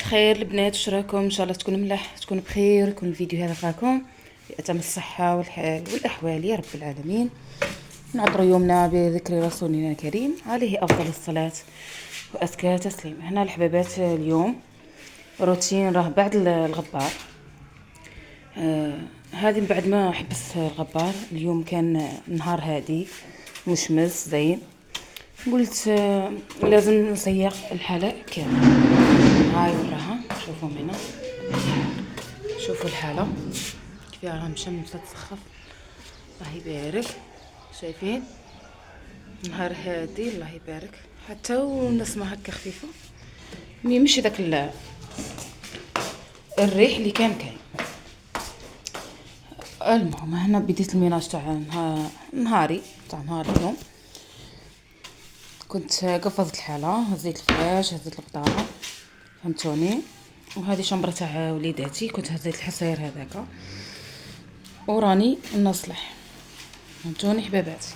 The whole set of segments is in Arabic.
الخير البنات، واش راكم؟ ان شاء الله تكونوا ملاح، تكونوا بخير، يكون الفيديو هذا فاكم في اتم الصحه والحال والاحوال يا رب العالمين. نعطر يومنا بذكر رسولنا الكريم عليه افضل الصلاه وازكى تسليم. هنا الحبابات اليوم روتين راه بعد الغبار. هذه من بعد ما حبس الغبار. اليوم كان نهار هادي مشمس زين، قلت لازم نسيق الحالة كامل. هاي وراها، شوفوا هنا، شوفوا الحالة كيف راها مشمسة تسخف، الله يبارك. شايفين نهار هادي الله يبارك، حتى والنسمة هكا خفيفة، مش داك الريح اللي كاين. المهم هنا بديت الميناج تاع نهاري تاع نهار اليوم. كنت قفزت الحالة، هزيت الفراش، هزيت البطاطا، فهمتوني. وهذه شمبرة تاع وليداتي، كنت هزيت الحصير هذاك وراني نصلح، فهمتوني حباباتي.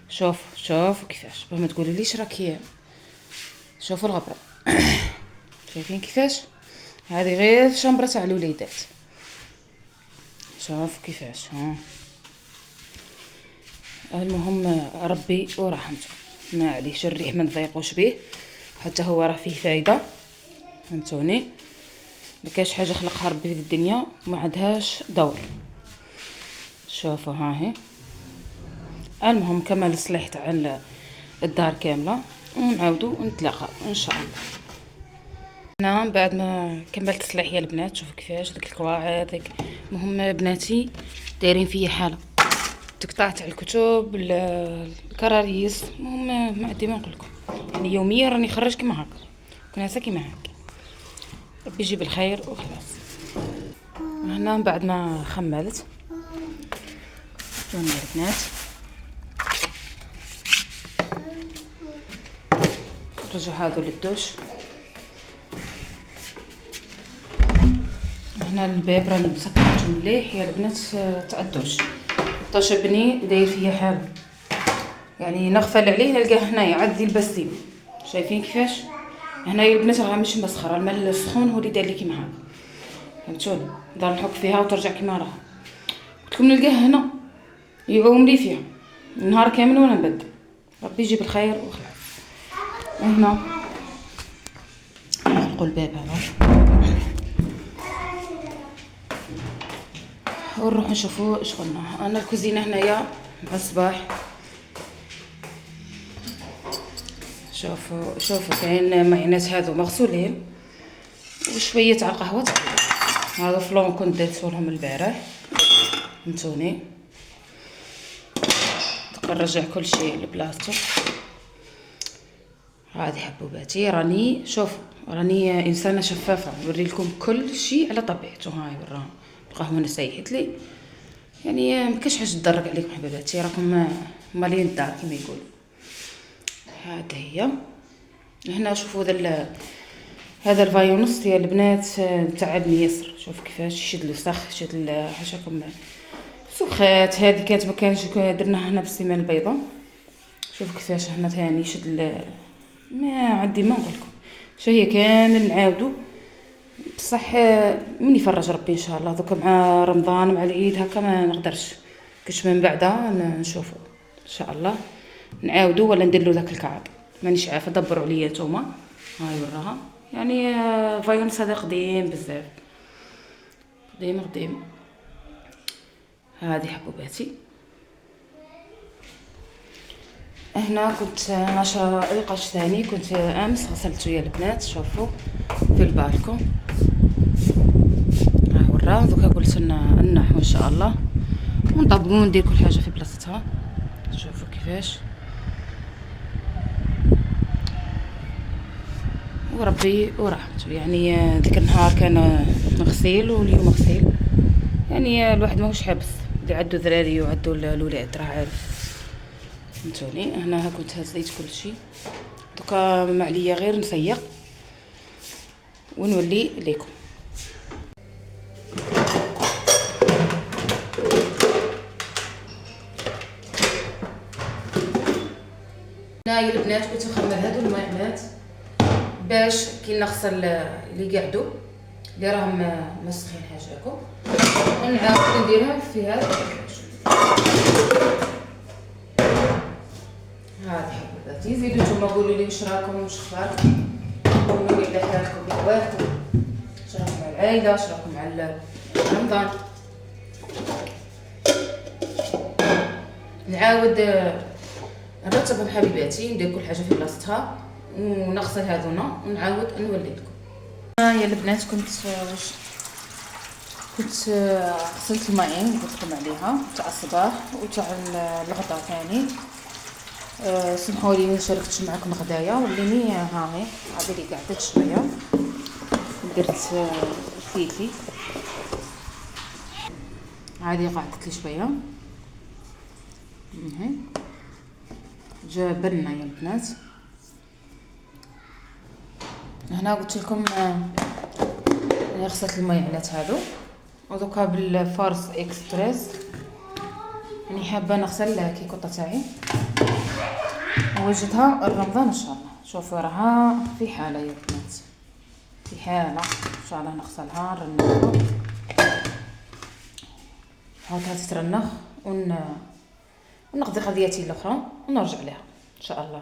شوفوا كيفاش، باش ما تقوليليش راكي. شوفوا الغبرة شايفين كيفاش؟ هذه غير شمبرة تاع الوليدات، شوفوا كيفاش. المهم ربي ورحمته، ما عليش الريح ما نضيقوش به، حتى هو راه فيه فايده، فهمتوني. ما كاش حاجه خلقها ربي في الدنيا ما عندهاش دور. شوفوا ها هي. المهم كمل الصليح تاع الدار كامله، ونعاودوا نتلاقاو ان شاء الله. انا بعد ما كملت التصليح يا البنات، شوفوا كيفاش ديك الكواعد ديك. المهم بناتي دايرين فيا حاله تقطع تاع الكتب، الكراريس. المهم ما عندي ما نقول لكم، يعني يوميا راني خرج كيما هكا، كناسه كيما هكا. ربي يجيب الخير وخلاص. هنا بعد ما خملت شوفوا البنات، رجعوا هادو للدوش. هنا الباب راني مسكرته مليح يا البنات تاع الدوش. طاش بني داير فيا حاله، يعني نغفل عليه نلقاه هنايا عاد البسيم. شايفين كيفاش؟ هنايا البنات راه مش مسخره، الماء السخون هو اللي دار لي كيما هكا، فهمتوني. نضل نحك فيها وترجع كيما راها. قلت لكم نلقاه هنا يعوم لي فيها النهار كامل وانا نبدل. ربي يجيب الخير وخلاص. هنا نغلقوا الباب هذا ونروح نشوفوا شغلنا. انا الكوزينه هنايا مع الصباح. شوفوا كاين معينات هادو مغسولين، وشويه تاع القهوه تقريبا. هذا فلون كنت درتولهم البارح، فهمتوني. نرجع كل شيء لبلاصتو. هذه حبوباتي، راني انسانه شفافه، نوري لكم كل شيء على طبيعته. هاي وراها القهوه انا سيحت لي، يعني ما كاش حاجه تضرك عليكم حبيباتي، راكم مالين الدار كما يقولوا. هذا هي. هنا شوفوا هذا الفايونس ديال البنات تاع ابن يسر. شوف كيفاش يشد الوسخ، يشد حاشاكم سخات. هذه كانت ما كانش درناها هنا بالسيمان البيضاء. شوف كيفاش هنا ثاني يشد ما عندي ما نقول لكم. شو هي كامل نعاودو بصح من يفرج ربي ان شاء الله. دوكا مع رمضان مع العيد هكا ما نقدرش، كاش من بعدا نشوفوا ان شاء الله نعاودو ولا نديرلو داك الكعب. مانيش عارفه، دبروا عليا نتوما. هاي وراها، يعني فايونس هذا قديم بزاف، قديم. هذه حبوباتي. هنا كنت ناشره القش ثاني، كنت امس غسلته يا البنات. شوفوا في البالكون ها وراه. دوكا قلت نحو ان شاء الله ونطبقوا وندير كل حاجه في بلاصتها. شوفوا كيفاش، وربي ورحمته. يعني ذيك النهار كان غسيل واليوم غسيل، يعني الواحد ماهوش حابس، اللي عندو ذراري وعندو الولاد راه عارف، فهمتوني. هنا كنت هزيت كل شيء، دوكا ما عليا غير نسيق ونولي ليكم. هنايا البنات كنت نخمر هادو الماعونات باش كي نغسل اللي قعدوا اللي راهم مسخين حاجاكم ونعاود نديرها في هذا الكاش. هذه حبيباتي زيدوا نتوما قولوا لي واش راكم واش اخباركم، قولوا لي على حالكم بحوالكم، واش راكم مع العائله، واش راكم مع رمضان. نعاود نرتبهم حبيباتي، ندير كل حاجه في بلاصتها ونغسل هذونا ونعاود نولي لكم. يا البنات كنت غسلت الماعين اللي قلت لكم عليها تاع الصباح وتاع الغدا ثاني. سمحوا لي ما شاركتش معكم غدايا وليني هاهي هذه اللي قعدت شويه درت الفلفل هذه قعدت لي شويه جا بنه يا البنات. هنا قلت لكم انا غسلت المايعنات هذو ودوكا بالفارس اكسبريس يعني حابه نغسل كيكوطه تاعي وجدتها رمضان ان شاء الله. شوفوا راها في حاله يا البنات، في حاله ان شاء الله نغسلها نرنخها هاكا تترنخ ونقضي قضيتي الاخرى ونرجع لها ان شاء الله.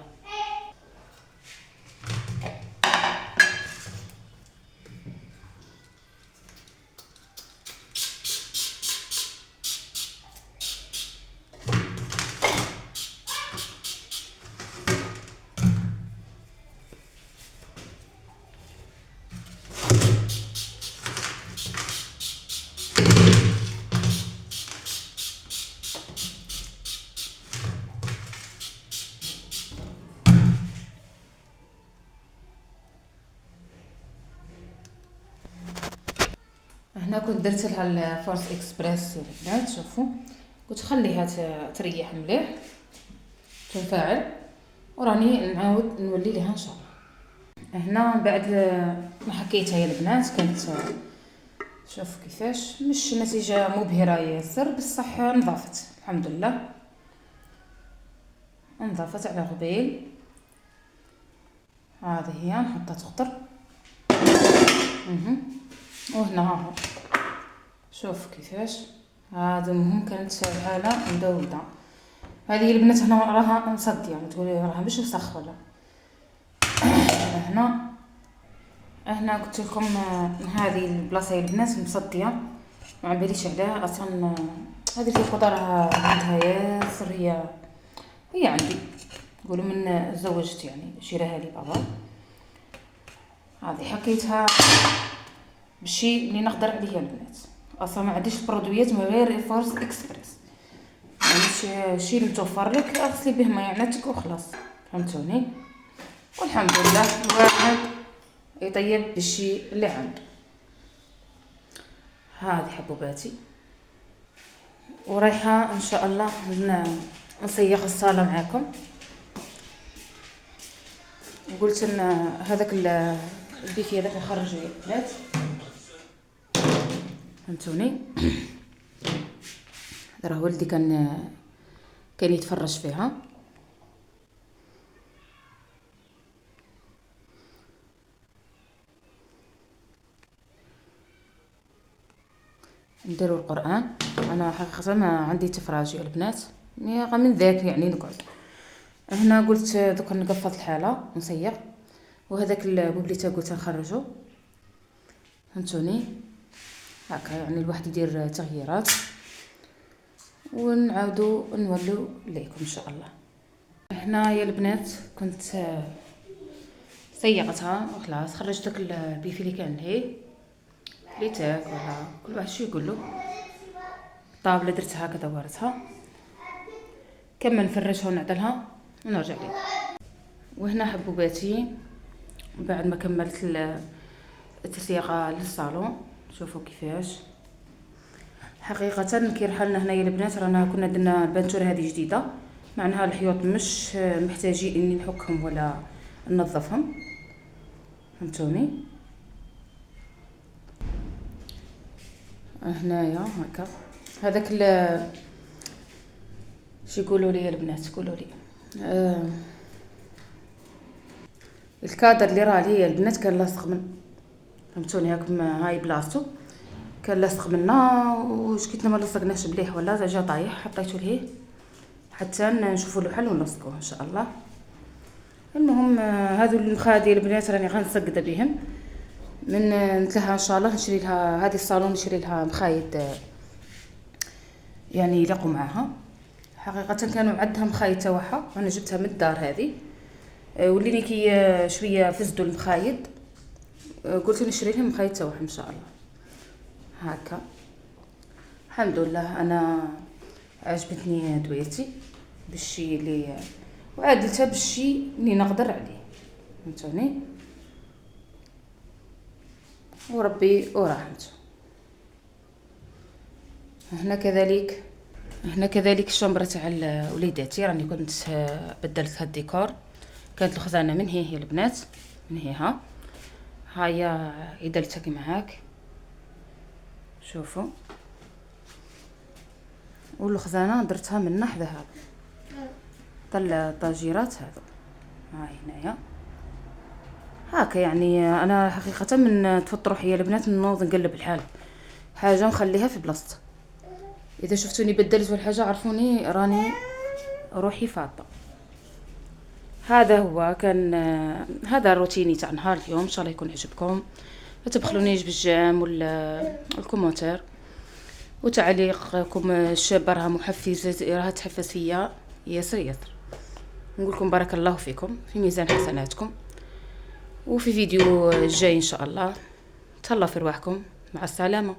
هنا كنت درت لها الفورس اكسبريس يا البنات. شوفوا قلت خليها تريح مليح تنفعل وراني نعاود نولي لها ان شاء الله. هنا بعد ما حكيتها يا البنات كانت شوف كيفاش مش نتيجه مبهره ياسر بصح نظافت الحمد لله، نظافت على قبيل. هذه هي نحطها تخطر وهنا ها شوف كيفاش هذا المهم كانت الحاله مدوده. هذه البنات هنا راها مصديه ما تقولي راها مش وسخ ولا. هنا قلت لكم هذه البلاصه يا البنات مصديه ما باليش عليها اصلا. هذه الكيكوطه راها عندها ياسر هي عندي نقولوا من زوجت يعني شراها لي بابا. هذه حكيتها بالشيء اللي نقدر عليه البنات اصلا ما عنديش برودويات ما غير فورس اكسبريس يعني الشيء اللي متوفر لك اغسلي به مايعناتك وخلاص فهمتوني. والحمد لله الواحد يطيب بالشيء اللي عنده. هذه حبوباتي ورايحه ان شاء الله نصيغ الصاله معاكم. وقلت ان هذاك البيكي هذاك نخرجو يا البنات فهمتوني. راه ولدي كان يتفرج فيها. نديروا القران. انا حقيقه ما عندي تفراجي البنات من ذاك يعني نقعد هنا. قلت دوك نقفط الحاله نصيغ وهذاك البوبليته قلت نخرجو فهمتوني. هكا يعني الواحد يدير تغييرات ونعاودو نولو ليكم ان شاء الله. هنا يا البنات كنت صيغتها وخلاص خرجت داك البيفي اللي كان هي اللي تاك ولا كل واحد شو يقول له. الطابله درتها هكا دورتها كمل نفرشها ونعدلها ونرجع لكم. وهنا حبوباتي بعد ما كملت التسييقه للصالون شوفوا كيفاش حقيقه كي رحلنا هنايا البنات رانا كنا درنا البانتوره هذه جديده معناها الحيوط مش محتاجين اني نحكهم ولا ننظفهم فهمتوني. هنايا هكا هذاك شو يقولوا لي البنات قولوا لي الكادر اللي راه ليا البنات كان لاصق من، فهمتوني هاكم، هاي بلاصتو كان لاصق منا، وشكيتنا ما لصقناش مليح ولا جا طايح، حطيته لهيه حتى نشوفوا له حل ونلصقوه ان شاء الله. المهم هذو المخادي البنات راني غنسقد بهم من نتلها ان شاء الله. نشري لها هذه الصالون، نشري لها مخايد يعني يليقوا معها. حقيقه كانوا عندها مخايد تاعها، انا جبتها من الدار هذه، وليني كي شويه فزدوا المخايد، قلت نشري لهم مخايد تاعها ان شاء الله. هكا الحمد لله انا عجبتني دويتي بالشي اللي وعدلتها بالشي اللي نقدر عليه، فهمتوني، وربي ورحمته. هنا كذلك الشمبرة تاع وليداتي، راني كنت بدلت هاد الديكور. كانت الخزانه من هي البنات، من هي هيا عدلتها كيما هاك، شوفوا. والخزانه درتها من نحو ذهب، طلع الطاجيرات هذو هاي هنايا هاكا. يعني انا حقيقه من تفط روحي البنات نوض نقلب الحال حاجه نخليها في بلاصتها. اذا شفتوني بدلت ولا حاجه عرفوني راني روحي فاطه. هذا هو كان هذا روتيني تاع نهار اليوم، ان شاء الله يكون عجبكم. ما تبخلونيش بالجام ولا الكومنتير وتعليقكم الشابه، راها محفزه، راها تحفز فيا ياسر ياسر. نقول لكم بارك الله فيكم في ميزان حسناتكم، وفي فيديو جاي ان شاء الله. تهلاو في رواحكم، مع السلامه.